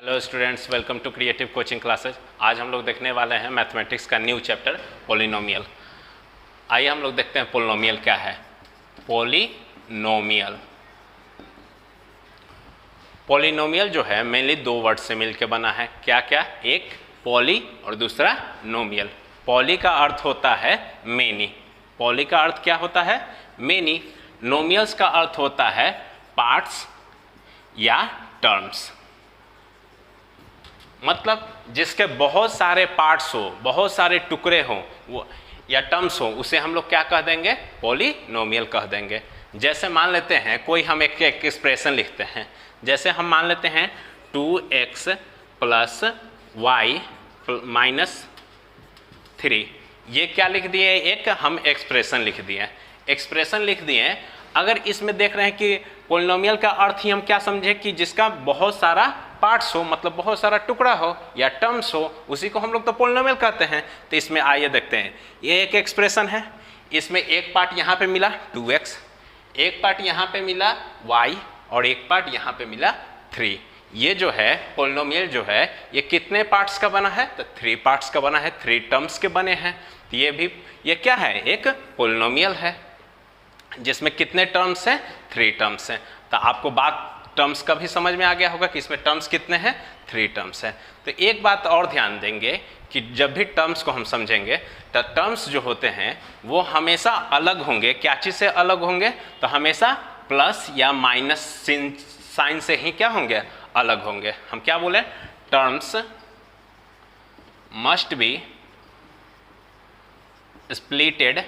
Hello students, welcome to creative coaching classes. आज हम लोग देखने वाले हैं मैथमेटिक्स का न्यू चैप्टर पोलिनोमियल। आइए हम लोग देखते हैं पोलिनोमियल क्या है। पोलिनोमियल पोलिनोमियल जो है मेनली दो वर्ड से मिलकर बना है। क्या क्या? एक पॉली और दूसरा नोमियल। पॉली का अर्थ होता है मेनी। पॉली का अर्थ क्या होता है? मेनी। नोमियल्स का अर्थ होता है पार्ट्स या टर्म्स। मतलब जिसके बहुत सारे पार्ट्स हो, बहुत सारे टुकड़े हों वो या टर्म्स हो, उसे हम लोग क्या कह देंगे? पॉलिनोमियल कह देंगे। जैसे मान लेते हैं कोई हम एक एक्सप्रेशन लिखते हैं। जैसे हम मान लेते हैं 2x प्लस वाई माइनस 3। ये क्या लिख दिए? एक हम एक्सप्रेशन लिख दिए। एक्सप्रेशन लिख दिए। अगर इसमें देख रहे हैं कि पोलिनोमियल का अर्थ ही हम क्या समझे कि जिसका बहुत सारा पार्ट्स हो, मतलब बहुत सारा टुकड़ा हो या टर्म्स हो, उसी को हम लोग तो पोलिनोमियल कहते हैं। तो इसमें आइए देखते हैं। ये एक एक्सप्रेशन है। इसमें एक पार्ट यहाँ पे मिला 2x, एक पार्ट यहाँ पे मिला y और एक पार्ट यहाँ पे मिला 3। ये जो है पोलिनोमियल जो है ये कितने पार्ट्स का बना है? तो 3 पार्ट्स का बना है, 3 टर्म्स के बने हैं। तो ये क्या है? एक पोलिनोमियल है जिसमें कितने टर्म्स हैं? 3 टर्म्स हैं। तो आपको बात टर्म्स का भी समझ में आ गया होगा कि इसमें टर्म्स कितने हैं? 3 टर्म्स हैं। तो एक बात और ध्यान देंगे कि जब भी टर्म्स को हम समझेंगे तो टर्म्स जो होते हैं वो हमेशा अलग होंगे। क्या चीज़ से अलग होंगे? तो हमेशा प्लस या माइनस साइन से ही क्या होंगे? अलग होंगे। हम क्या बोले? Terms must be splitted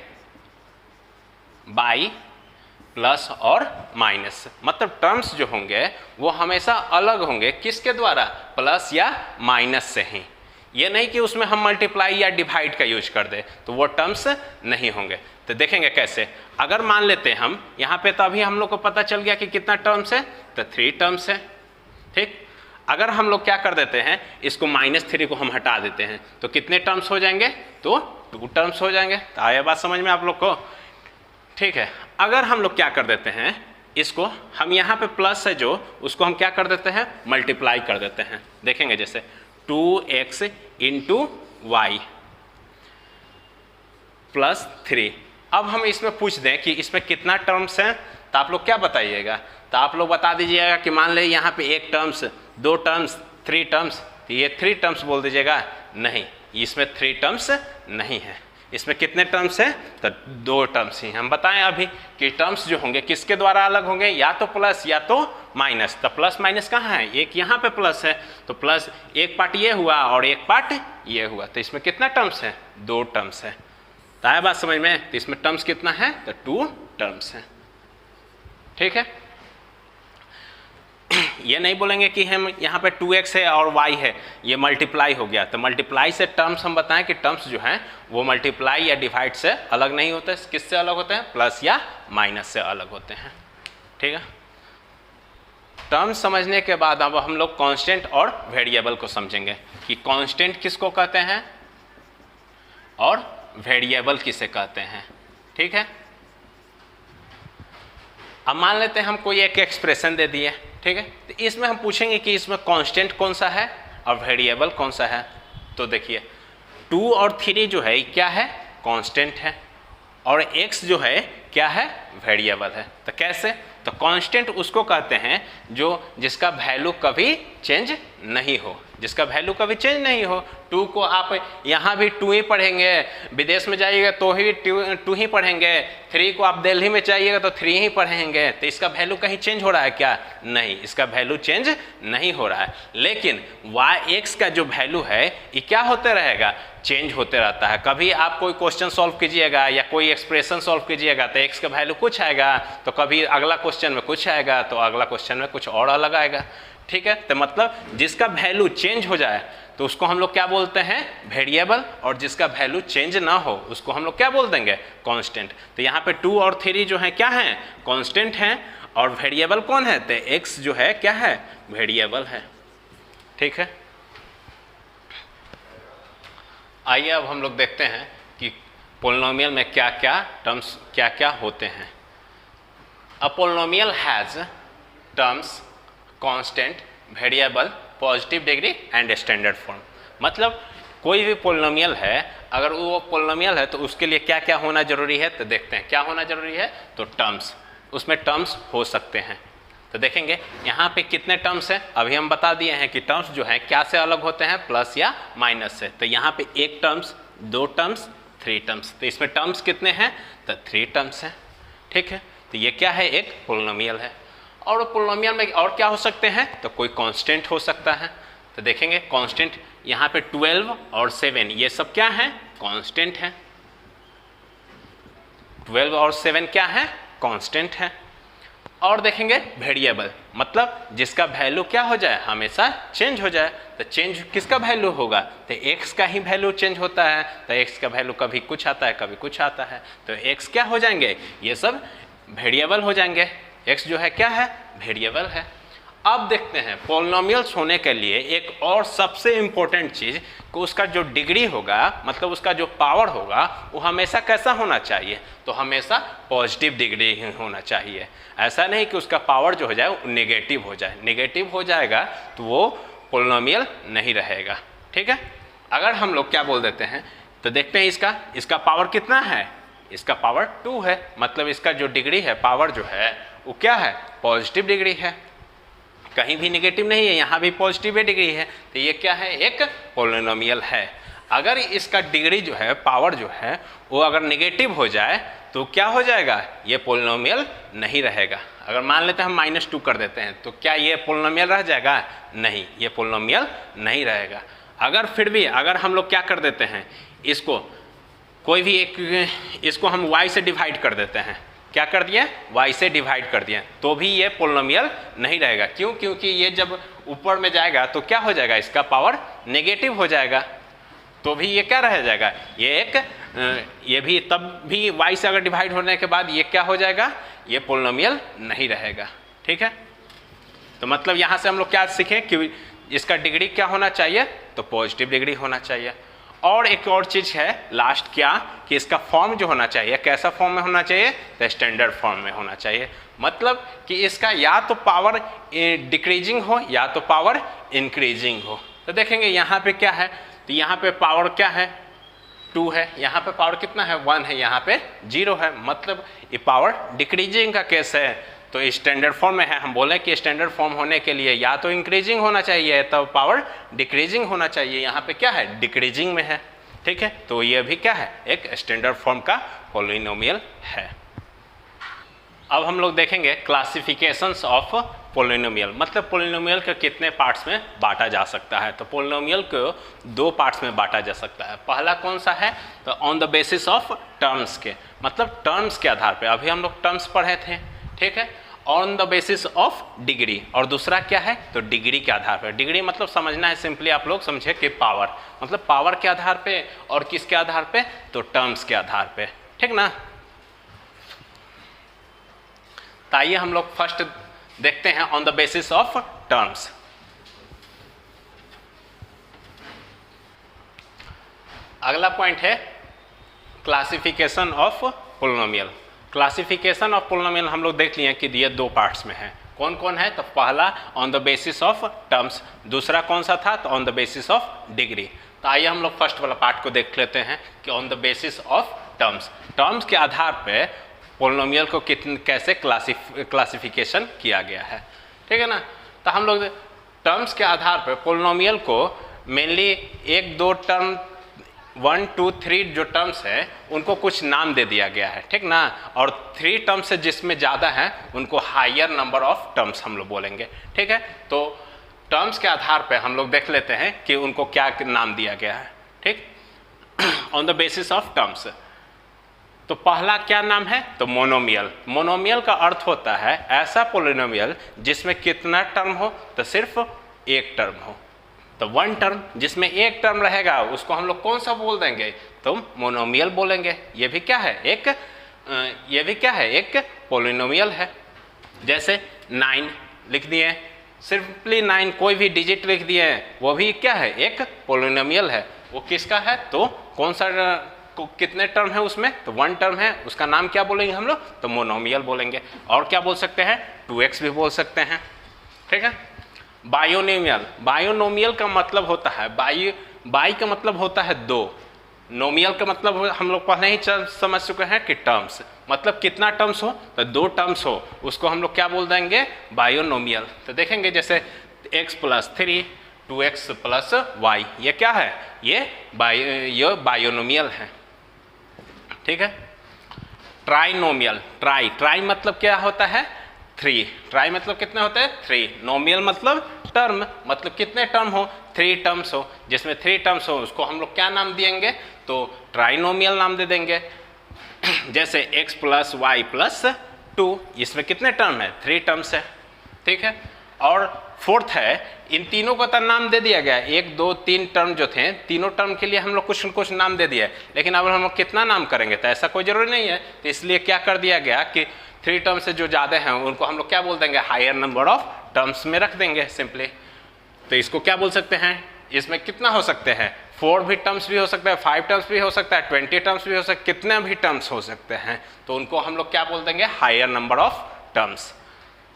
by plus और माइनस। मतलब टर्म्स जो होंगे वो हमेशा अलग होंगे। किसके द्वारा? प्लस या माइनस से ही। ये नहीं कि उसमें हम मल्टीप्लाई या डिवाइड का यूज कर दे तो वो टर्म्स नहीं होंगे। तो देखेंगे कैसे। अगर मान लेते हैं हम यहाँ पे, तो अभी हम लोग को पता चल गया कि कितना टर्म्स है? तो 3 टर्म्स है। ठीक। अगर हम लोग क्या कर देते हैं, इसको -3 को हम हटा देते हैं तो कितने टर्म्स हो जाएंगे? तो 2 टर्म्स हो जाएंगे। तो आया बात समझ में आप लोग को? ठीक है। अगर हम लोग क्या कर देते हैं, इसको हम यहाँ पे प्लस है जो, उसको हम क्या कर देते हैं? मल्टीप्लाई कर देते हैं। देखेंगे जैसे 2x इंटू वाई प्लस 3। अब हम इसमें पूछ दें कि इसमें कितना टर्म्स हैं, तो आप लोग क्या बताइएगा? तो आप लोग बता दीजिएगा कि मान ले यहाँ पे 1 टर्म्स, 2 टर्म्स, 3 टर्म्स। तो ये 3 टर्म्स बोल दीजिएगा। नहीं, इसमें 3 टर्म्स नहीं है। इसमें कितने टर्म्स हैं? तो 2 टर्म्स ही। हम बताएं अभी कि टर्म्स जो होंगे किसके द्वारा अलग होंगे? या तो प्लस या तो माइनस। तो प्लस माइनस कहाँ है? एक यहाँ पे प्लस है तो प्लस एक पार्ट ये हुआ और एक पार्ट ये हुआ। तो इसमें कितना टर्म्स है? 2 टर्म्स है। तो आया बात समझ में? तो इसमें टर्म्स कितना है? तो 2 टर्म्स है। ठीक है। ये नहीं बोलेंगे कि हम यहाँ पे 2x है और y है, ये मल्टीप्लाई हो गया। तो मल्टीप्लाई से टर्म्स हम बताएं कि टर्म्स जो हैं वो मल्टीप्लाई या डिवाइड से अलग नहीं होते। किससे अलग होते हैं? प्लस या माइनस से अलग होते हैं। ठीक है। टर्म्स समझने के बाद अब हम लोग कांस्टेंट और वेरिएबल को समझेंगे कि कांस्टेंट किसको कहते हैं और वेरिएबल किसे कहते हैं। ठीक है। अब मान लेते हैं हम कोई एक एक्सप्रेशन दे दिए। ठीक है। तो इसमें हम पूछेंगे कि इसमें कांस्टेंट कौन सा है और वेरिएबल कौन सा है। तो देखिए 2 और 3 जो है क्या है? कांस्टेंट है। और x जो है क्या है? वेरिएबल है। तो कैसे? तो कांस्टेंट उसको कहते हैं जो जिसका वैल्यू कभी चेंज नहीं हो, जिसका वैल्यू कभी चेंज नहीं हो। 2 को आप यहाँ भी 2 ही पढ़ेंगे, विदेश में जाइएगा तो ही 2 ही पढ़ेंगे, 3 को आप दिल्ली में जाइएगा तो 3 ही पढ़ेंगे। तो इसका वैल्यू कहीं चेंज हो रहा है क्या? नहीं, इसका वैल्यू चेंज नहीं हो रहा है। लेकिन x का जो वैल्यू है ये क्या होते रहेगा? चेंज होते रहता है। कभी आप कोई क्वेश्चन सॉल्व कीजिएगा या कोई एक्सप्रेशन सॉल्व कीजिएगा तो x का वैल्यू कुछ आएगा, तो कभी अगला क्वेश्चन में कुछ आएगा, तो अगला क्वेश्चन में कुछ और अलग आएगा। ठीक है। तो मतलब जिसका वैल्यू चेंज हो जाए तो उसको हम लोग क्या बोलते हैं? वेरिएबल। और जिसका वैल्यू चेंज ना हो उसको हम लोग क्या बोल देंगे? कांस्टेंट। तो यहाँ पे 2 और 3 जो है क्या हैं? कांस्टेंट हैं। और वेरिएबल कौन है? तो x जो है क्या है? वेरिएबल है। ठीक है। आइए अब हम लोग देखते हैं कि पोलिनोमियल में क्या क्या टर्म्स क्या क्या होते हैं। A polynomial has terms constant, variable, positive degree and standard form. मतलब कोई भी पोलिनोमियल है, अगर वो पोलिनोमियल है तो उसके लिए क्या क्या होना जरूरी है, तो देखते हैं क्या होना जरूरी है। तो टर्म्स, उसमें टर्म्स हो सकते हैं। तो देखेंगे यहाँ पे कितने टर्म्स हैं, अभी हम बता दिए हैं कि टर्म्स जो हैं क्या से अलग होते हैं, प्लस या माइनस से। तो यहाँ पे एक टर्म्स, दो टर्म्स, थ्री टर्म्स। तो इसमें टर्म्स कितने हैं, तो थ्री टर्म्स हैं। ठीक है, तो ये क्या है, एक पोलिनोमियल है। और पोलिनोमियल में और क्या हो सकते हैं, तो कोई कांस्टेंट हो सकता है। तो देखेंगे कांस्टेंट यहाँ पे 12 और 7 ये सब क्या है, कांस्टेंट है। 12 और 7 क्या है, कांस्टेंट है। और देखेंगे वेरिएबल, मतलब जिसका वैल्यू क्या हो जाए, हमेशा चेंज हो जाए। तो चेंज किसका वैल्यू होगा, तो x का ही वैल्यू चेंज होता है। तो x का वैल्यू कभी कुछ आता है, कभी कुछ आता है। तो x क्या हो जाएंगे, ये सब वेरिएबल हो जाएंगे। x जो है क्या है, वेरिएबल है। अब देखते हैं पोलिनोमियल्स होने के लिए एक और सबसे इम्पोर्टेंट चीज़ कि उसका जो डिग्री होगा, मतलब उसका जो पावर होगा, वो हमेशा कैसा होना चाहिए, तो हमेशा पॉजिटिव डिग्री ही होना चाहिए। ऐसा नहीं कि उसका पावर जो हो जाए वो नेगेटिव हो जाए। नेगेटिव हो जाएगा तो वो पोलिनोमियल नहीं रहेगा। ठीक है, अगर हम लोग क्या बोल देते हैं, तो देखते हैं इसका पावर कितना है, इसका पावर 2 है। मतलब इसका जो डिग्री है, पावर जो है वो क्या है, पॉजिटिव डिग्री है। कहीं भी नेगेटिव नहीं है, यहाँ भी पॉजिटिव डिग्री है। तो ये क्या है, एक पोलिनोमियल है। अगर इसका डिग्री जो है, पावर जो है, वो अगर नेगेटिव हो जाए तो क्या हो जाएगा, ये पोलिनोमियल नहीं रहेगा। अगर मान लेते हैं हम -2 कर देते हैं, तो क्या ये पोलिनोमियल रह जाएगा, नहीं, ये पोलिनोमियल नहीं रहेगा। अगर फिर भी अगर हम लोग क्या कर देते हैं, इसको कोई भी एक, इसको हम y से डिवाइड कर देते हैं, क्या कर दिया, y से डिवाइड कर दिया, तो भी ये पोलिनोमियल नहीं रहेगा। क्यों, क्योंकि ये जब ऊपर में जाएगा तो क्या हो जाएगा, इसका पावर नेगेटिव हो जाएगा। तो भी ये क्या रह जाएगा, ये एक, ये भी तब भी y से अगर डिवाइड होने के बाद ये क्या हो जाएगा, ये पोलिनोमियल नहीं रहेगा। ठीक है, तो मतलब यहाँ से हम लोग क्या सीखें कि इसका डिग्री क्या होना चाहिए, तो पॉजिटिव डिग्री होना चाहिए। और एक और चीज़ है लास्ट, क्या कि इसका फॉर्म जो होना चाहिए, कैसा फॉर्म में होना चाहिए, तो स्टैंडर्ड फॉर्म में होना चाहिए। मतलब कि इसका या तो पावर डिक्रीजिंग हो या तो पावर इंक्रीजिंग हो। तो देखेंगे यहाँ पे क्या है, तो यहाँ पे पावर क्या है, 2 है। यहाँ पे पावर कितना है, 1 है। यहाँ पे 0 है। मतलब ये पावर डिक्रीजिंग का केस है। तो स्टैंडर्ड फॉर्म में है, हम बोले कि स्टैंडर्ड फॉर्म होने के लिए या तो इंक्रीजिंग होना चाहिए तो पावर डिक्रीजिंग होना चाहिए। यहाँ पे क्या है, डिक्रीजिंग में है। ठीक है, तो ये भी क्या है, एक स्टैंडर्ड फॉर्म का पोलिनोमियल है। अब हम लोग देखेंगे क्लासिफिकेशंस ऑफ पोलिनोमियल, मतलब पोलिनोमियल के कितने पार्ट्स में बांटा जा सकता है। तो पोलिनोमियल को 2 पार्ट्स में बांटा जा सकता है। पहला कौन सा है, तो on the basis of terms के, मतलब टर्म्स के आधार पे। अभी हम लोग टर्म्स पढ़े थे। ठीक है, on the basis of degree. और दूसरा क्या है, तो डिग्री के आधार पर। डिग्री मतलब समझना है सिंपली, आप लोग समझे कि पावर, मतलब पावर के आधार पे। और किसके आधार पे, तो टर्म्स के आधार पे। ठीक ना, तो आइए हम लोग फर्स्ट देखते हैं on the basis of terms. अगला पॉइंट है classification of polynomial. Classification of polynomial हम लोग देख लिए कि ये 2 पार्ट्स में है। कौन कौन है, तो पहला on the basis of terms, दूसरा कौन सा था, तो on the basis of degree. तो आइए हम लोग फर्स्ट वाला पार्ट को देख लेते हैं कि on the basis of terms, terms के आधार पे पोलिनोमियल को कैसे क्लासिफिकेशन किया गया है। ठीक है ना, तो हम लोग टर्म्स के आधार पर पोलिनोमियल को मेनली 1, 2 टर्म, 1, 2, 3 जो टर्म्स है उनको कुछ नाम दे दिया गया है। ठीक ना, और 3 टर्म्स से जिसमें ज़्यादा है उनको हायर नंबर ऑफ टर्म्स हम लोग बोलेंगे। ठीक है, तो टर्म्स के आधार पे हम लोग देख लेते हैं कि उनको क्या नाम दिया गया है। ठीक, on the basis of terms, तो पहला क्या नाम है, तो मोनोमियल। मोनोमियल का अर्थ होता है ऐसा पोलिनोमियल जिसमें कितना टर्म हो, तो सिर्फ एक टर्म हो। तो 1 टर्म जिसमें एक टर्म रहेगा उसको हम लोग कौन सा बोल देंगे, तो मोनोमियल बोलेंगे। ये भी क्या है, एक पोलिनोमियल है। जैसे 9 लिख दिए, सिंपली 9 कोई भी डिजिट लिख दिए, वो भी क्या है, एक पोलिनोमियल है। वो किसका है, तो कौन सा, कितने टर्म है उसमें, तो 1 टर्म है। उसका नाम क्या बोलेंगे हम लोग, तो मोनोमियल बोलेंगे। और क्या बोल सकते हैं, 2x भी बोल सकते हैं। ठीक है, बायोनोमियल, बायोनोमियल का मतलब होता है बाई का मतलब होता है दो, नोमियल का मतलब हम लोग पहले ही समझ चुके हैं कि टर्म्स, मतलब कितना टर्म्स हो, तो दो टर्म्स हो उसको हम लोग क्या बोल देंगे, बायोनोमियल। तो देखेंगे जैसे x + 3 2x + y, ये क्या है, ये बायोनोमियल है, ठीक है। ट्राइनोमियल, ट्राई मतलब क्या होता है, 3, ट्राई मतलब कितने होते हैं 3, नोमियल मतलब टर्म, मतलब कितने टर्म हो, 3 टर्म्स हो, जिसमें 3 टर्म्स हो उसको हम लोग क्या नाम देंगे, तो ट्राइनोमियल नाम दे देंगे। जैसे x + y + 2, इसमें कितने टर्म है, 3 टर्म्स है, ठीक है। और फोर्थ है, इन तीनों को तो नाम दे दिया गया, 1 2 3 टर्म जो थे, तीनों टर्म के लिए हम लोग कुछ न कुछ नाम दे दिया, लेकिन अब हम लोग कितना नाम करेंगे, तो ऐसा कोई जरूरी नहीं है, तो इसलिए क्या कर दिया गया कि 3 टर्म से जो ज़्यादा हैं उनको हम लोग क्या बोल देंगे, हायर नंबर ऑफ टर्म्स में रख देंगे सिंपली। तो इसको क्या बोल सकते हैं, इसमें कितना हो सकते हैं, 4 भी टर्म्स भी हो सकता है, 5 टर्म्स भी हो सकता है, 20 टर्म्स भी हो सकते हैं, कितने भी टर्म्स हो सकते हैं, तो उनको हम लोग क्या बोल देंगे, higher number of terms.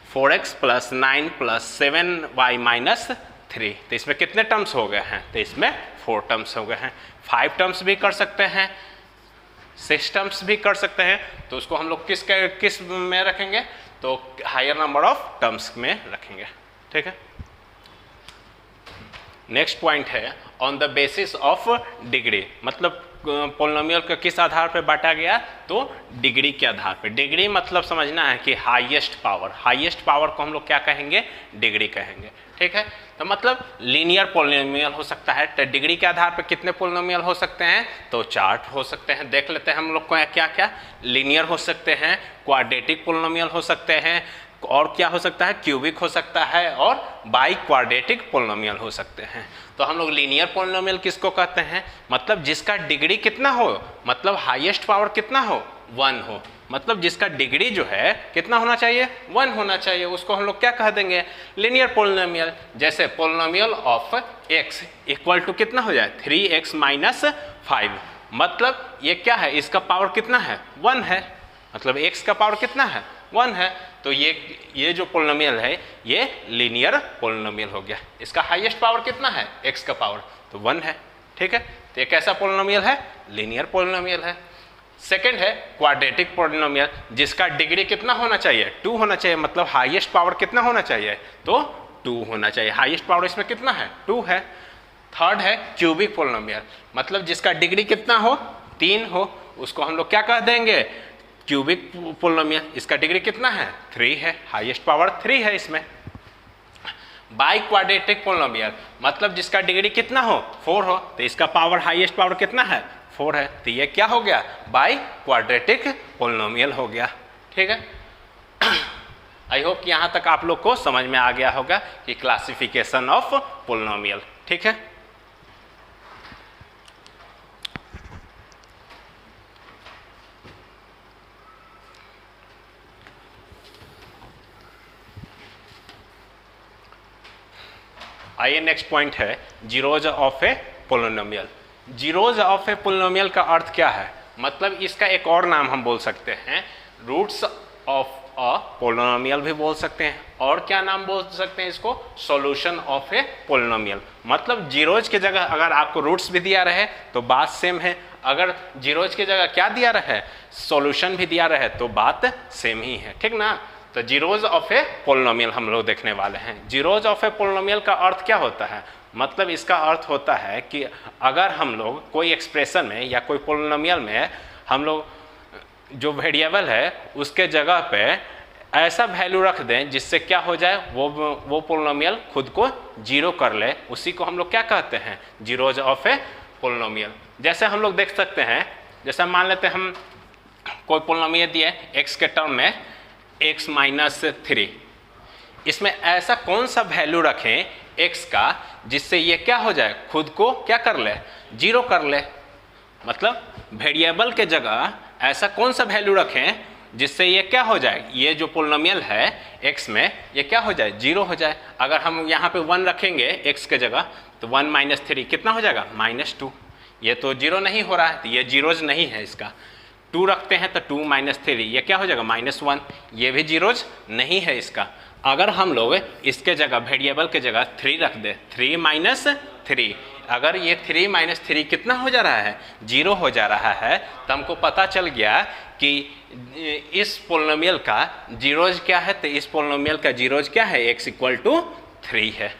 4x + 9 + 7y - 3, तो इसमें कितने टर्म्स हो गए हैं, तो इसमें 4 टर्म्स हो गए हैं। 5 टर्म्स भी कर सकते हैं, 6 टर्म्स भी कर सकते हैं, तो उसको हम लोग किस में रखेंगे, तो हायर नंबर ऑफ टर्म्स में रखेंगे, ठीक है। नेक्स्ट पॉइंट है on the basis of degree, मतलब पोलिनोमियल को किस आधार पर बांटा गया, तो डिग्री के आधार पर। डिग्री मतलब समझना है कि हाईएस्ट पावर, हाईएस्ट पावर को हम लोग क्या कहेंगे, डिग्री कहेंगे, ठीक है। तो मतलब लीनियर पोलिनोमियल हो सकता है, तो डिग्री के आधार पर कितने पोलिनोमियल हो सकते हैं, तो 4 हो सकते हैं। देख लेते हैं हम लोग को क्या क्या, लीनियर हो सकते हैं, क्वाड्रेटिक पोलिनोमियल हो सकते हैं, और क्या हो सकता है, क्यूबिक हो सकता है, और बाई क्वाड्रेटिक पोलिनोमियल हो सकते हैं। तो हम लोग लीनियर पोलिनोमियल किसको कहते हैं, मतलब जिसका डिग्री कितना हो, मतलब हाईएस्ट पावर कितना हो, 1 हो, मतलब जिसका डिग्री जो है कितना होना चाहिए, 1 होना चाहिए, उसको हम लोग क्या कह देंगे, लीनियर पोलिनोमियल। जैसे पोलिनोमियल ऑफ x = कितना हो जाए, 3x - 5, मतलब ये क्या है, इसका पावर कितना है, 1 है, मतलब x का पावर कितना है, 1 है, तो ये जो पोलिनोमियल है ये लीनियर पोलिनोमियल हो गया। इसका हाईएस्ट पावर कितना है, x का पावर, तो 1 है, ठीक है। तो ये कैसा पोलिनोमियल है, लीनियर पोलिनोमियल है। सेकंड है क्वाड्रेटिक पोलिनोमियल, जिसका डिग्री कितना होना चाहिए, 2 होना चाहिए, मतलब हाईएस्ट पावर कितना होना चाहिए, तो 2 होना चाहिए, हाईएस्ट पावर इसमें कितना है, 2 है। थर्ड है क्यूबिक पोलिनोमियल, मतलब जिसका डिग्री कितना हो, 3 हो, उसको हम लोग क्या कह देंगे, क्यूबिक पोलिनोमियल। इसका डिग्री कितना है, 3 है, हाईएस्ट पावर 3 है इसमें। बाई क्वाड्रेटिक पोलिनोमियल, मतलब जिसका डिग्री कितना हो, 4 हो, तो इसका पावर हाईएस्ट पावर कितना है, 4 है, तो ये क्या हो गया, बाई क्वाड्रेटिक पोलिनोमियल हो गया, ठीक है। आई होप कि यहाँ तक आप लोग को समझ में आ गया होगा कि क्लासिफिकेशन ऑफ पोलिनोमियल, ठीक है। आइए नेक्स्ट पॉइंट है zeros of A polynomial. Zeros of A polynomial का अर्थ क्या है, मतलब इसका एक और नाम हम बोल सकते हैं रूट्स ऑफ अ पोलिनोमियल भी बोल सकते हैं, और क्या नाम बोल सकते हैं इसको, सॉल्यूशन ऑफ ए पोलिनोमियल। मतलब जीरोज की जगह अगर आपको रूट्स भी दिया रहे तो बात सेम है, अगर जीरोज की जगह क्या दिया रहे, सॉल्यूशन भी दिया रहे तो बात सेम ही है, ठीक ना। तो जीरोज ऑफ ए पोलिनोमियल हम लोग देखने वाले हैं। जीरोज ऑफ ए पोलिनोमियल का अर्थ क्या होता है, मतलब इसका अर्थ होता है कि अगर हम लोग कोई एक्सप्रेशन में या कोई पोलिनोमियल में हम लोग जो वेरिएबल है उसके जगह पे ऐसा वैल्यू रख दें जिससे क्या हो जाए, वो पोलिनोमियल खुद को जीरो कर ले, उसी को हम लोग क्या कहते हैं, जीरोज ऑफ ए पोलिनोमियल। जैसे हम लोग देख सकते हैं, जैसे मान लेते हैं हम कोई पोलिनोमियल दिए x के टर्म में x - 3, इसमें ऐसा कौन सा वैल्यू रखें x का जिससे ये क्या हो जाए, खुद को क्या कर ले, जीरो कर ले। मतलब वेरिएबल के जगह ऐसा कौन सा वैल्यू रखें जिससे ये क्या हो जाए, ये जो पोलिनोमियल है x में ये क्या हो जाए, जीरो हो जाए। अगर हम यहाँ पे 1 रखेंगे x के जगह तो 1 - 3 कितना हो जाएगा, -2। ये तो जीरो नहीं हो रहा है, तो ये जीरोज नहीं है इसका। 2 रखते हैं तो 2 - 3 ये क्या हो जाएगा, -1, ये भी जीरोज नहीं है इसका। अगर हम लोग इसके जगह वेरिएबल के जगह 3 रख दे, 3 माइनस 3, अगर ये 3 माइनस 3 कितना हो जा रहा है, 0 हो जा रहा है, तो हमको पता चल गया कि इस पोलिनोमियल का जीरोज क्या है, तो इस पोलिनोमियल का जीरोज क्या है, x इक्वल टू 3 है।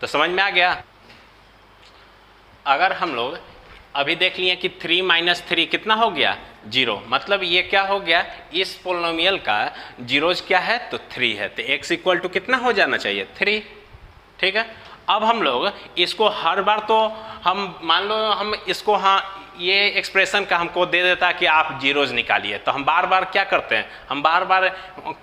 तो समझ में आ गया। अगर हम लोग अभी देख लिए कि 3 माइनस 3 कितना हो गया, 0, मतलब ये क्या हो गया, इस पोलिनोमियल का जीरोज क्या है, तो 3 है, तो x इक्वल टू कितना हो जाना चाहिए, 3। ठीक है, अब हम लोग इसको हर बार, तो हम मान लो हम इसको, हाँ ये एक्सप्रेशन का हमको दे देता कि आप जीरोज निकालिए, तो हम बार बार क्या करते हैं, हम बार बार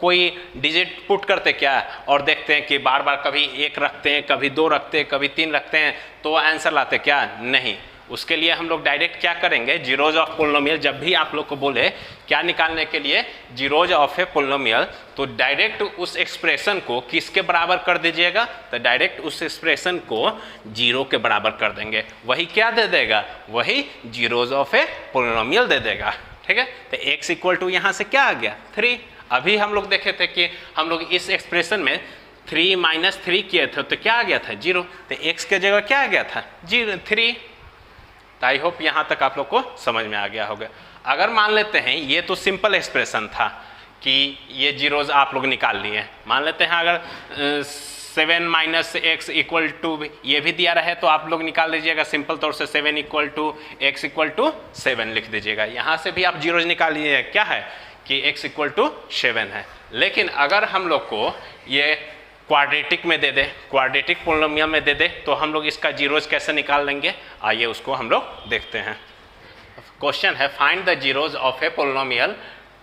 कोई डिजिट पुट करते क्या और देखते हैं कि बार बार कभी 1 रखते हैं, कभी 2 रखते हैं, कभी 3 रखते हैं, तो आंसर लाते क्या, नहीं। उसके लिए हम लोग डायरेक्ट क्या करेंगे, जीरोज ऑफ पोलिनोमियल, जब भी आप लोग को बोले क्या निकालने के लिए, जीरोज ऑफ ए पोलिनोमियल, तो डायरेक्ट उस एक्सप्रेशन को किसके बराबर कर दीजिएगा, तो डायरेक्ट उस एक्सप्रेशन को 0 के बराबर कर देंगे, वही क्या दे देगा, वही जीरोज ऑफ ए पोलिनोमियल दे देगा। ठीक है, तो x इक्वल टू यहाँ से क्या आ गया, 3। अभी हम लोग देखे थे कि हम लोग इस एक्सप्रेशन में 3 माइनस 3 किए थे, तो क्या आ गया था, 0, तो x के जगह क्या आ गया था, 3। तो आई होप यहाँ तक आप लोग को समझ में आ गया होगा। अगर मान लेते हैं ये तो सिंपल एक्सप्रेशन था कि ये जीरोज आप लोग निकाल लिए, मान लेते हैं अगर 7 माइनस एक्स इक्वल टू ये भी दिया रहे तो आप लोग निकाल दीजिएगा सिंपल तौर से, 7 equal to x equal to 7 लिख दीजिएगा। यहाँ से भी आप जीरोज निकाल लीजिएगा, क्या है कि एक्स इक्वल टू 7 है। लेकिन अगर हम लोग को ये क्वाड्रेटिक में दे दे, क्वाड्रेटिक पोलिनोमियल में दे दे, तो हम लोग इसका जीरोज कैसे निकाल लेंगे, आइए उसको हम लोग देखते हैं। क्वेश्चन है find the zeros of A polynomial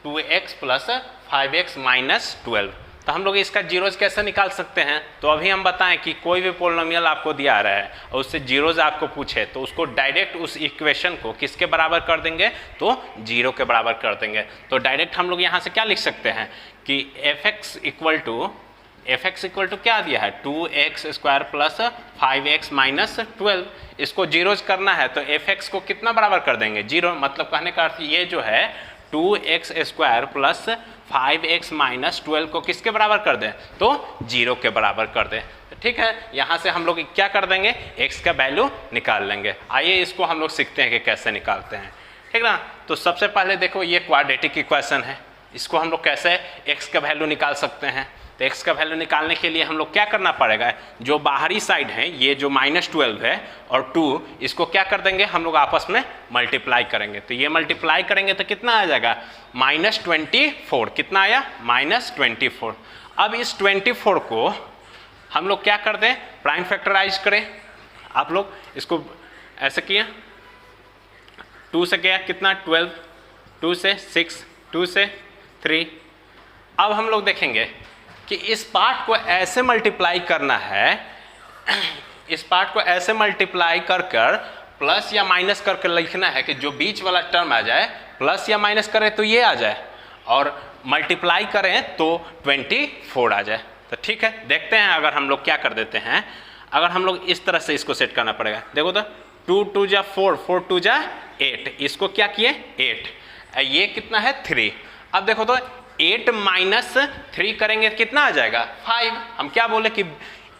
2x plus 5x minus 12। तो हम लोग इसका जीरोज कैसे निकाल सकते हैं, तो अभी हम बताएं कि कोई भी पोलिनोमियल आपको दिया रहा है और उससे जीरोज आपको पूछे, तो उसको डायरेक्ट उस इक्वेशन को किसके बराबर कर देंगे, तो 0 के बराबर कर देंगे। तो डायरेक्ट हम लोग यहाँ से क्या लिख सकते हैं कि fx इक्वल टू क्या दिया है, 2x square plus 5x minus 12। इसको जीरोज करना है तो fx को कितना बराबर कर देंगे, 0। मतलब कहने का अर्थ ये जो है 2x square plus 5x minus 12 को किसके बराबर कर दें, तो 0 के बराबर कर दें। ठीक है, यहाँ से हम लोग क्या कर देंगे, x का वैल्यू निकाल लेंगे। आइए इसको हम लोग सीखते हैं कि कैसे निकालते हैं। ठीक ना, तो सबसे पहले देखो ये क्वाड्रेटिक इक्वेशन है, इसको हम लोग कैसे x का वैल्यू निकाल सकते हैं। तो x का वैल्यू निकालने के लिए हम लोग क्या करना पड़ेगा, जो बाहरी साइड है ये जो -12 है और 2, इसको क्या कर देंगे हम लोग आपस में मल्टीप्लाई करेंगे। तो ये मल्टीप्लाई करेंगे तो कितना आ जाएगा, -24। कितना आया, -24। अब इस 24 को हम लोग क्या कर दें, प्राइम फैक्टराइज करें। आप लोग इसको ऐसे किए, 2 से गया कितना 12, 2 से 6, 2 से 3। अब हम लोग देखेंगे कि इस पार्ट को ऐसे मल्टीप्लाई करना है, इस पार्ट को ऐसे मल्टीप्लाई कर कर प्लस या माइनस करके लिखना है कि जो बीच वाला टर्म आ जाए, प्लस या माइनस करें तो ये आ जाए और मल्टीप्लाई करें तो 24 आ जाए। तो ठीक है, देखते हैं अगर हम लोग क्या कर देते हैं। अगर हम लोग इस तरह से इसको सेट करना पड़ेगा, देखो तो 2 2 जा 4, 4 2 जा 8, इसको क्या किए 8, ये कितना है 3। अब देखो तो 8 माइनस 3 करेंगे कितना आ जाएगा 5। हम क्या बोले कि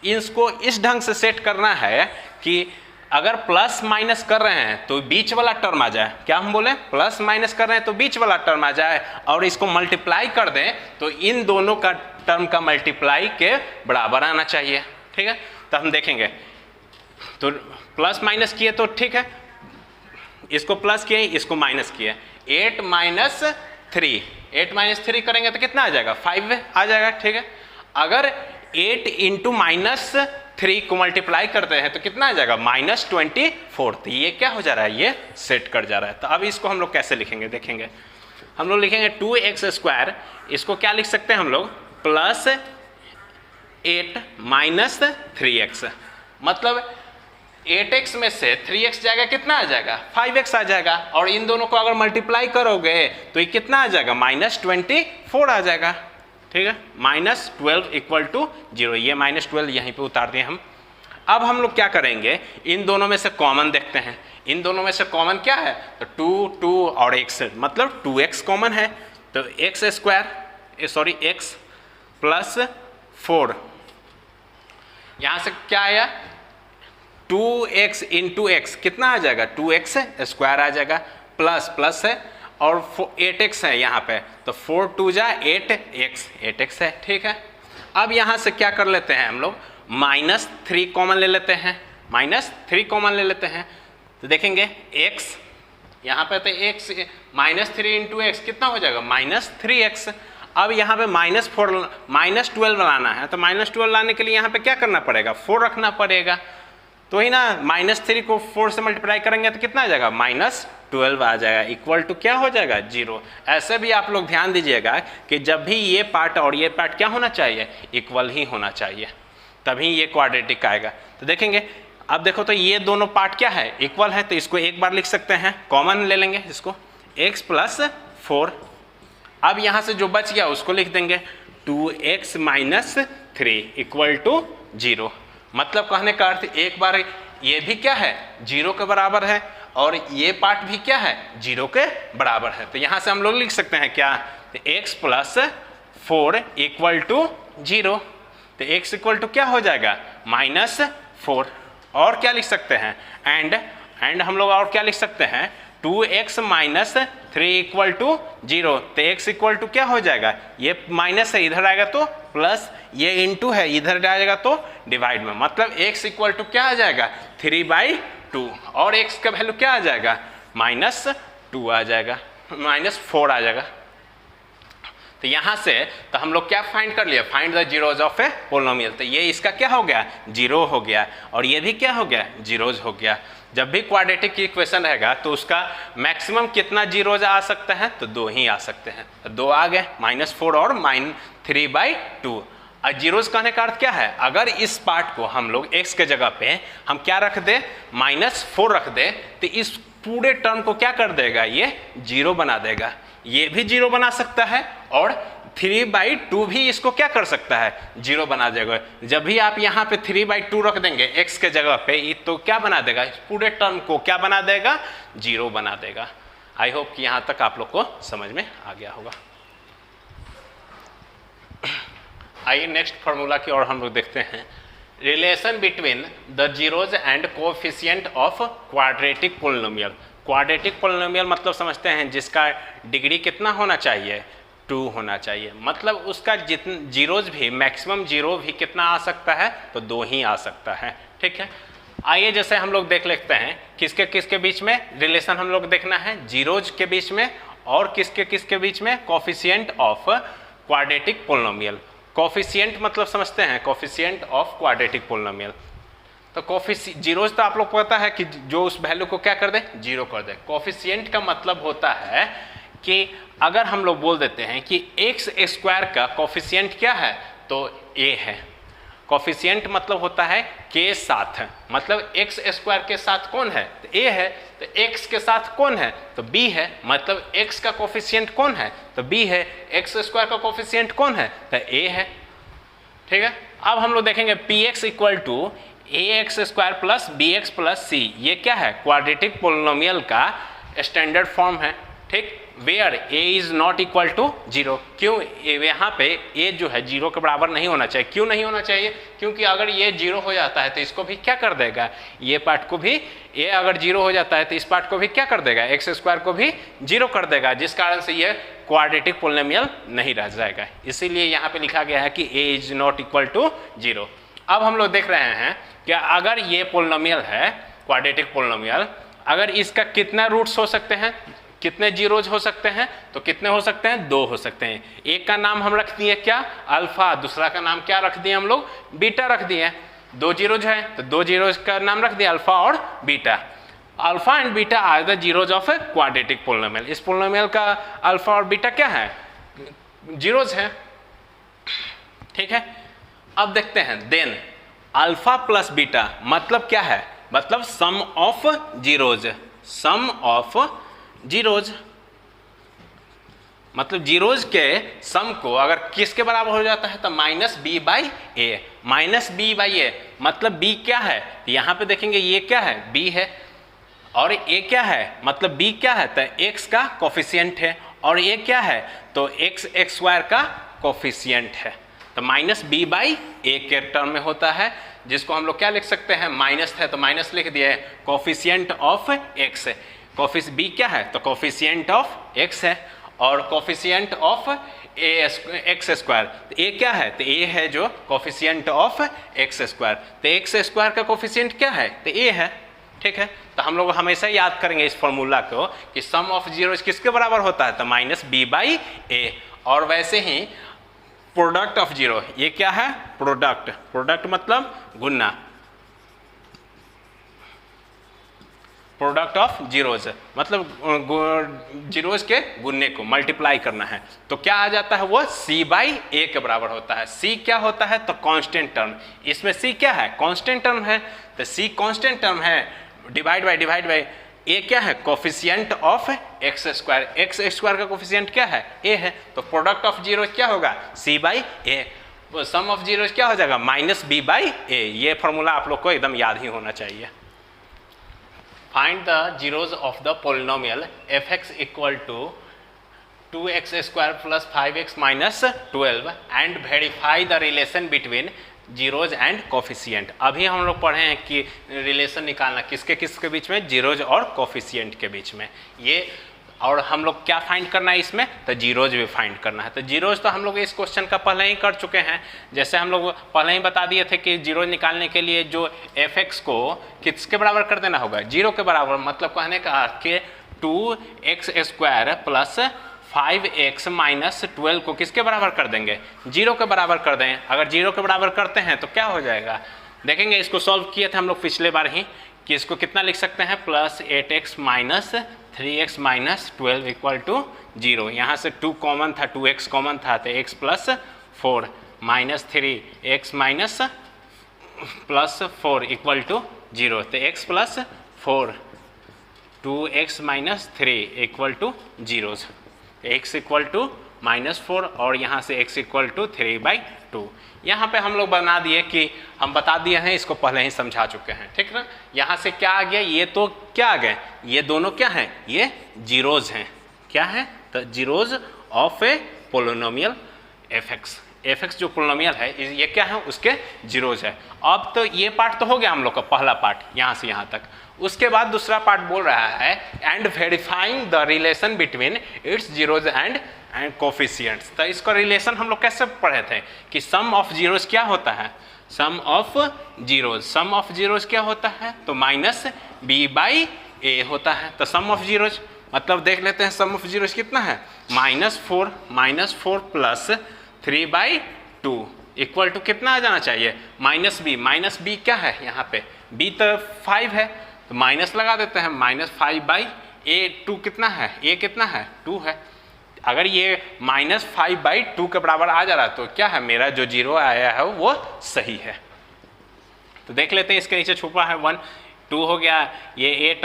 इसको इस ढंग से सेट करना है कि अगर प्लस माइनस कर रहे हैं तो बीच वाला टर्म आ जाए। क्या हम बोले, प्लस माइनस कर रहे हैं तो बीच वाला टर्म आ जाए, और इसको मल्टीप्लाई कर दें तो इन दोनों का टर्म का मल्टीप्लाई के बराबर आना चाहिए। ठीक है, तो हम देखेंगे तो प्लस माइनस किए तो ठीक है, इसको प्लस किए इसको माइनस किए, 8 माइनस 3, 8 माइनस 3 करेंगे तो कितना आ जाएगा 5 आ जाएगा। ठीक है, अगर 8 इंटू -3 को मल्टीप्लाई करते हैं तो कितना आ जाएगा -24। तो ये क्या हो जा रहा है, ये सेट कर जा रहा है। तो अब इसको हम लोग कैसे लिखेंगे, देखेंगे हम लोग लिखेंगे 2x स्क्वायर, इसको क्या लिख सकते हैं हम लोग प्लस 8 माइनस 3x, मतलब 8x में से 3x जाएगा कितना आ जाएगा 5x आ जाएगा, और इन दोनों को अगर मल्टीप्लाई करोगे तो ये कितना आ जाएगा -24 आ जाएगा। ठीक है, -12 इक्वल टू 0, ये -12 यहीं पे उतार दिए हम। अब हम लोग क्या करेंगे, इन दोनों में से कॉमन देखते हैं। इन दोनों में से कॉमन क्या है, तो 2 2 और x, मतलब 2x कॉमन है, तो x स्क्वायर x प्लस 4, यहाँ से क्या आया 2x इंटू एक्स कितना आ जाएगा 2x स्क्वायर आ जाएगा, प्लस प्लस है और 8x है यहाँ पे, तो 4 2 जा 8x है। ठीक है, अब यहाँ से क्या कर लेते हैं हम लोग, -3 कॉमन ले लेते हैं, -3 कॉमन ले लेते हैं, तो देखेंगे x यहाँ पे तो x -3 इंटू एक्स कितना हो जाएगा -3x। अब यहाँ पे -12 लाना है, तो -12 लाने के लिए यहाँ पे क्या करना पड़ेगा 4 रखना पड़ेगा, तो ही ना -3 को 4 से मल्टीप्लाई करेंगे तो कितना आ जाएगा -12 आ जाएगा, इक्वल टू क्या हो जाएगा 0। ऐसे भी आप लोग ध्यान दीजिएगा कि जब भी ये पार्ट और ये पार्ट क्या होना चाहिए, इक्वल ही होना चाहिए, तभी ये क्वाड्रेटिक आएगा। तो देखेंगे अब देखो तो ये दोनों पार्ट क्या है इक्वल है, तो इसको एक बार लिख सकते हैं, कॉमन ले लेंगे इसको x प्लस 4। अब यहाँ से जो बच गया उसको लिख देंगे 2x माइनस 3 इक्वल टू 0। मतलब कहने का अर्थ एक बार ये भी क्या है 0 के बराबर है और ये पार्ट भी क्या है 0 के बराबर है, तो यहाँ से हम लोग लिख सकते हैं क्या, तो x प्लस 4 इक्वल टू 0, तो x इक्वल टू क्या हो जाएगा -4। और क्या लिख सकते हैं एंड हम लोग और क्या लिख सकते हैं 2x माइनस 3 इक्वल टू 0, तो x इक्वल टू क्या हो जाएगा, ये माइनस है इधर आएगा तो प्लस, ये इंटू है इधर जाएगा तो डिवाइड में, मतलब x इक्वल टू क्या आ जाएगा 3/2 और x का वैल्यू क्या आ जाएगा -2 आ जाएगा, -4 आ जाएगा। तो यहाँ से तो हम लोग क्या फाइंड कर लिया, find the zeros of A polynomial, तो ये इसका क्या हो गया 0 हो गया और ये भी क्या हो गया जीरोज हो गया। जब भी क्वाड्रेटिक इक्वेशन रहेगा तो उसका मैक्सिमम कितना जीरोज आ सकता है, तो 2 ही आ सकते हैं, तो 2 आ गए, -4 और -3/2। और जीरोज कहने का अर्थ क्या है, अगर इस पार्ट को हम लोग x के जगह पे हम क्या रख दे -4 रख दे, तो इस पूरे टर्म को क्या कर देगा, ये 0 बना देगा, ये भी 0 बना सकता है और 3/2 भी इसको क्या कर सकता है 0 बना देगा। जब भी आप यहाँ पे 3/2 रख देंगे x के जगह पे, तो क्या बना देगा, इस पूरे टर्म को क्या बना देगा 0 बना देगा। आई होप कि यहाँ तक आप लोग को समझ में आ गया होगा। आइए नेक्स्ट फार्मूला की ओर हम लोग देखते हैं, relation between the zeros and coefficient of quadratic polynomial. Quadratic polynomial मतलब समझते हैं जिसका डिग्री कितना होना चाहिए 2 होना चाहिए, मतलब उसका जितने जीरोज भी मैक्सिमम जीरो भी कितना आ सकता है, तो 2 ही आ सकता है। ठीक है, आइए जैसे हम लोग देख लेते हैं किसके किसके बीच में रिलेशन हम लोग देखना है, जीरोज के बीच में और किसके किसके बीच में, coefficient of quadratic polynomial. Coefficient मतलब समझते हैं कोएफिशिएंट ऑफ क्वाड्रेटिक पोलिनोमियल, तो जीरोज तो आप लोग पता है कि जो उस वैल्यू को क्या कर दे 0 कर दे। कोएफिशिएंट का मतलब होता है कि अगर हम लोग बोल देते हैं कि x स्क्वायर का कोएफिशिएंट क्या है, तो a है। कोएफिशिएंट मतलब होता है के साथ, मतलब x स्क्वायर के साथ कौन है, तो a है, तो x के साथ कौन है, तो b है, मतलब x का कोएफिशिएंट कौन है, तो b है, x स्क्वायर का कोएफिशिएंट कौन है, तो a है। ठीक है, अब हम लोग देखेंगे px equal to ax square plus bx plus c, ये क्या है क्वाड्रेटिक पोलिनोमियल का स्टैंडर्ड फॉर्म है। ठीक, where a is not equal to 0, क्यों यहाँ पे a जो है 0 के बराबर नहीं होना चाहिए। क्यों नहीं होना चाहिए, क्योंकि अगर ये 0 हो जाता है तो इसको भी क्या कर देगा, ये पार्ट को भी a अगर 0 हो जाता है तो इस पार्ट को भी क्या कर देगा, x स्क्वायर को भी 0 कर देगा, जिस कारण से ये क्वाड्रेटिक पोलिनोमियल नहीं रह जाएगा। इसीलिए यहाँ पे लिखा गया है कि a is not equal to 0। अब हम लोग देख रहे हैं कि अगर ये पोलिनोमियल है क्वाड्रेटिक पोलिनोमियल, अगर इसका कितना रूट्स हो सकते हैं, कितने जीरोज हो सकते हैं, तो कितने हो सकते हैं 2 हो सकते हैं। एक का नाम हम रख दिए क्या अल्फा, दूसरा का नाम क्या रख दिए हम लोग बीटा रख दिए। 2 जीरोज है तो 2 जीरोज का नाम रख दिया अल्फा और beta. Alpha and beta are the zeros of a quadratic polynomial. इस पोलिनोमियल का अल्फा और बीटा क्या है, जीरोज है। ठीक है, अब देखते हैं देन अल्फा प्लस बीटा मतलब क्या है, मतलब sum of zeros, sum of zeros, मतलब जीरोज के सम को अगर किसके बराबर हो जाता है तो -b/a, -b/a मतलब b क्या है, यहाँ पे देखेंगे ये क्या है b है और a क्या है, मतलब b क्या है तो x का कोफिशिएंट है और a क्या है तो x स्क्वायर का कोफिशिएंट है। तो माइनस बी बाई ए के टर्म में होता है, जिसको हम लोग क्या लिख सकते हैं, माइनस है तो माइनस लिख दिए, कोफिशिएंट ऑफ एक्स, कोफिश बी क्या है तो कोफिशिएंट ऑफ एक्स है, और कोफिशिएंट ऑफ एक्स स्क्वायर, तो ए क्या है तो ए है जो कोफिशिएंट ऑफ एक्स स्क्वायर, तो एक्स स्क्वायर का कोफिशिएंट क्या है तो ए है। ठीक है, तो हम लोग हमेशा याद करेंगे इस फॉर्मूला को कि सम ऑफ जीरोज किसके बराबर होता है तो माइनस बी बाई ए। और वैसे ही प्रोडक्ट ऑफ जीरो, ये क्या है प्रोडक्ट, प्रोडक्ट मतलब गुना, प्रोडक्ट ऑफ जीरोज मतलब जीरोज के गुन्ने को मल्टीप्लाई करना है, तो क्या आ जाता है वो c बाई ए के बराबर होता है। c क्या होता है तो कांस्टेंट टर्म, इसमें c क्या है कांस्टेंट टर्म है, तो c कांस्टेंट टर्म है, डिवाइड बाई ए क्या है coefficient of x square, x square का कोफिशिएंट क्या है ए है, तो प्रोडक्ट ऑफ जीरोज क्या होगा c by a, sum of zeros क्या हो जाएगा माइनस बी बाई ए। ये फॉर्मूला आप लोग को एकदम याद ही होना चाहिए। Find the zeros of the polynomial fx equal to 2x square plus 5x minus 12 and verify the relation between zeros and coefficient। अभी हम लोग पढ़े हैं कि रिलेशन निकालना किसके किसके बीच में, जीरोज और कोफिशिएंट के बीच में, ये और हम लोग क्या फाइंड करना है इसमें तो जीरोज भी फाइंड करना है। तो जीरोज तो हम लोग इस क्वेश्चन का पहले ही कर चुके हैं, जैसे हम लोग पहले ही बता दिए थे कि जीरोज निकालने के लिए जो एफ एक्स को किसके बराबर कर देना होगा जीरो के बराबर, मतलब कहने का कि 2x square plus 5x minus 12 को किसके बराबर कर देंगे जीरो के बराबर कर दें। अगर जीरो के बराबर करते हैं तो क्या हो जाएगा, देखेंगे इसको सॉल्व किए थे हम लोग पिछले बार ही कि इसको कितना लिख सकते हैं plus 8x minus 3x minus 12 equal to zero, यहाँ से 2 कॉमन था 2x कॉमन था तो x plus 4 minus 3x minus plus 4 equal to zero, तो x plus 4 2x minus 3 equal to zero, x equal to minus 4 और यहाँ से x equal to 3/2। यहाँ पे हम लोग बना दिए कि हम बता दिए हैं, इसको पहले ही समझा चुके हैं, ठीक ना। यहाँ से क्या आ गया, ये तो क्या आ गए, ये दोनों क्या हैं, ये जीरोज हैं, क्या है तो zeros of A polynomial F x जो पोलिनोमियल है ये क्या है उसके जीरोज है। अब तो ये पार्ट तो हो गया हम लोग का पहला पार्ट यहाँ से यहाँ तक, उसके बाद दूसरा पार्ट बोल रहा है and verifying the relation between its zeros and coefficients. तो इसका रिलेशन हम लोग कैसे पढ़े थे कि सम ऑफ जीरोज क्या होता है, सम ऑफ जीरोज क्या होता है तो माइनस बी बाई ए होता है। तो सम ऑफ जीरोज मतलब देख लेते हैं सम ऑफ जीरोज कितना है -4 प्लस 3/2 इक्वल टू कितना आ जाना चाहिए माइनस बी क्या है यहाँ पे बी तो 5 है तो माइनस लगा देते हैं -5/ए, 2 कितना है ए कितना है 2 है। अगर ये -5/2 के बराबर आ जा रहा है तो क्या है मेरा जो जीरो आया है वो सही है। तो देख लेते हैं इसके नीचे छुपा है 1 2 हो गया, ये 8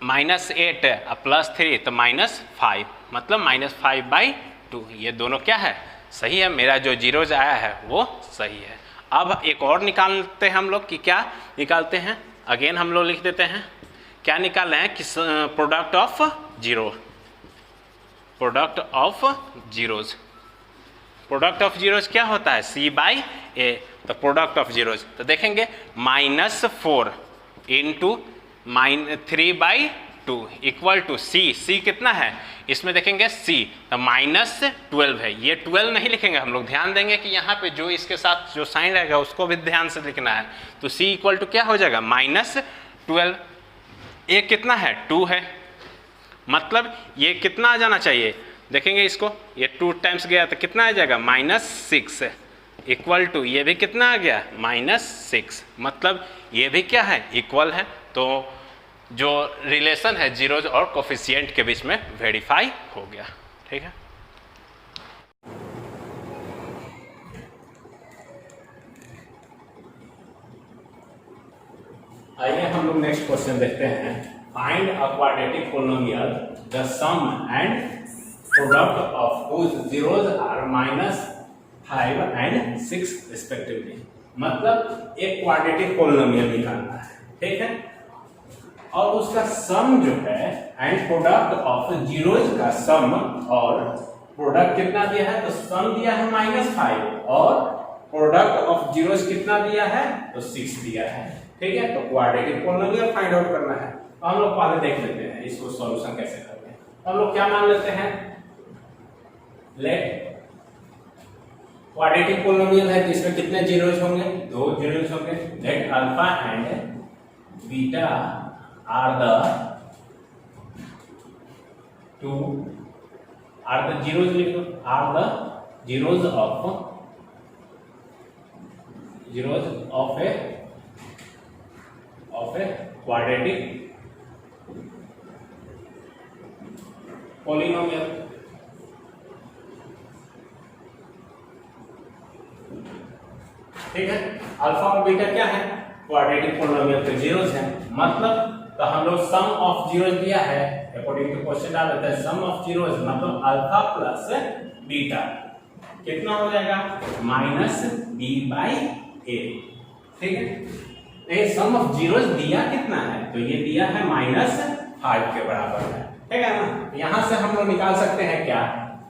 माइनस 8 प्लस 3 तो -5 मतलब -5/2, ये दोनों क्या है सही है, मेरा जो जीरोज आया है वो सही है। अब एक और निकालते हैं हम लोग कि क्या निकालते हैं, अगेन हम लोग लिख देते हैं क्या निकाल रहे हैं कि प्रोडक्ट ऑफ जीरोज क्या होता है c बाई ए, तो प्रोडक्ट ऑफ जीरोज तो देखेंगे -4 इंटू -3/2 इक्वल टू c कितना है इसमें देखेंगे c तो -12 है, ये 12 नहीं लिखेंगे हम लोग, ध्यान देंगे कि यहाँ पे जो इसके साथ जो साइन रहेगा उसको भी ध्यान से लिखना है। तो c इक्वल टू क्या हो जाएगा -12, ए कितना है 2 है, मतलब ये कितना आ जाना चाहिए देखेंगे इसको, ये 2 टाइम्स गया तो कितना आ जाएगा -6 इक्वल टू ये भी कितना आ गया -6, मतलब ये भी क्या है इक्वल है। तो जो रिलेशन है जीरोज और कोफिशिएंट के बीच में वेरीफाई हो गया, ठीक है। आइए हम लोग नेक्स्ट क्वेश्चन देखते हैं। Find a quadratic polynomial the sum and product of whose zeros are -5 and 6 respectively, मतलब एक क्वाड्रेटिक पोलिनोमियल निकालना है, ठीक है, और उसका सम जो है एंड प्रोडक्ट ऑफ जीरोज का सम और प्रोडक्ट कितना दिया है तो सम दिया है -5 और प्रोडक्ट ऑफ जीरोस कितना दिया है, तो 6 दिया है। ठीक है, तो क्वाड्रेटिक पोलिनोमियल फाइंड आउट करना है। तो हम लोग पहले देख लेते हैं इसको सॉल्यूशन कैसे करते हैं। तो हम लोग क्या मान लेते हैं, लेट क्वाड्रेटिक पोलिनोमियल है तो इसमें कितने जीरोस होंगे, 2 जीरोस होंगे। Let alpha and beta are the zeros, लिख दो, are the zeros of a quadratic polynomial. ठीक है, अल्फा और बीटा क्या है, क्वाड्रेटिक पोलिनोमियल के जीरोस हैं। मतलब तो हम लोग सम ऑफ जीरोस दिया है, अकॉर्डिंग टू क्वेश्चन डाल देते हैं सम ऑफ जीरोस मतलब अल्फा प्लस बीटा कितना हो जाएगा, माइनस बी बाई ए। ठीक है, ये सम ऑफ जीरोस दिया कितना है, तो ये दिया है -5 के बराबर है। ठीक है ना, यहां से हम लोग निकाल सकते हैं क्या,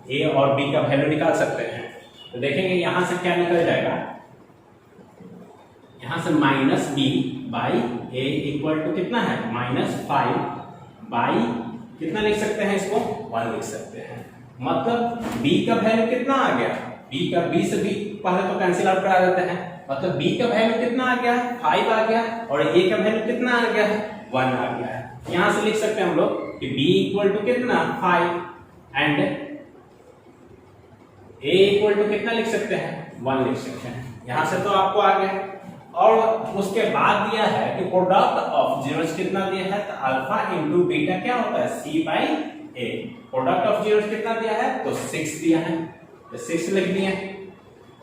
ए और बी का वैल्यू निकाल सकते हैं। तो देखेंगे यहां से क्या निकल जाएगा, यहां से minus B by A equal to कितना है, -5 बाई कितना लिख सकते हैं इसको, 1 लिख सकते हैं। मतलब b का वैल्यू कितना आ गया, b से b पहले तो कैंसिल आउट करा देते हैं। मतलब b का वैल्यू कितना आ गया, 5 आ गया, और a का वैल्यू कितना आ गया है, 1 आ गया है। यहां से लिख सकते हैं हम लोग कि b इक्वल टू कितना, 5 एंड a इक्वल टू कितना लिख सकते हैं, 1 लिख सकते हैं। यहां से तो आपको आ गया। और उसके बाद दिया है कि प्रोडक्ट ऑफ जीरोस कितना दिया है, तो अल्फा इंटू बीटा क्या होता है, c by A. Product of zeros कितना दिया है, तो 6 दिया है, तो 6 लिख दिए।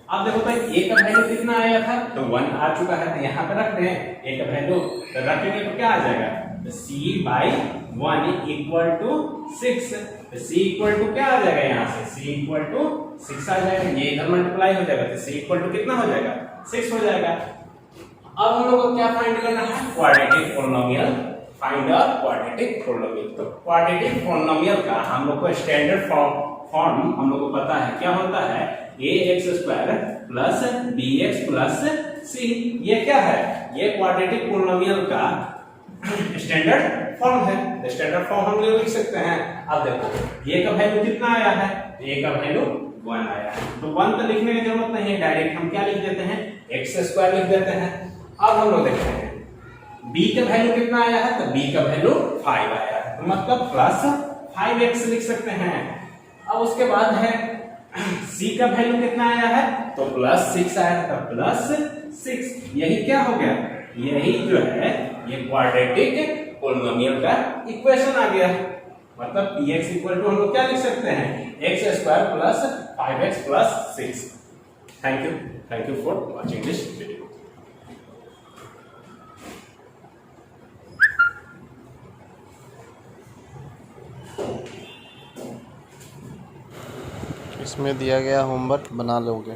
अब देखो तो a का वैल्यू कितना आया था, तो 1 आ चुका है, तो यहाँ पे रख दें a का वैल्यू, तो रखेंगे तो क्या आ जाएगा, तो c बाई 1 इक्वल टू 6। तो c इक्वल टू क्या आ जाएगा, यहाँ से c इक्वल टू 6 आ जाएगा, ये इधर मल्टीप्लाई हो जाएगा, तो c इक्वल टू कितना हो जाएगा, 6 हो जाएगा। अब हम लोग को क्या फाइंड करना है, quadratic polynomial, find the quadratic polynomial. तो क्वाड्रेटिक पोलिनोमियल का हम लोग को स्टैंडर्ड फॉर्म हम लोग को पता है, क्या होता है, ax² plus bx plus c। ये क्या है, ये क्वाड्रेटिक पोलिनोमियल का स्टैंडर्ड फॉर्म है। स्टैंडर्ड फॉर्म हम लोग लिख सकते हैं। अब देखो a का वैल्यू कितना आया है, a का वैल्यू 1 आया है, तो 1 तो लिखने की जरूरत नहीं है, डायरेक्ट हम क्या लिख देते हैं, x² लिख देते हैं। अब हम लोग देखते हैं b का वैल्यू कितना आया है, तो b का वैल्यू 5 आया है, तो मतलब प्लस 5x लिख सकते हैं। अब उसके बाद है c का वैल्यू कितना आया है, तो प्लस 6 आया है, तो प्लस 6। यही क्या हो गया, यही जो है ये क्वाड्रेटिक पोलिनोमियल का इक्वेशन आ गया। मतलब px इक्वल टू हम लोग क्या लिख सकते हैं, x² plus 5x plus 6। Thank you for watching this video. इसमें दिया गया होमवर्क बना लोगे।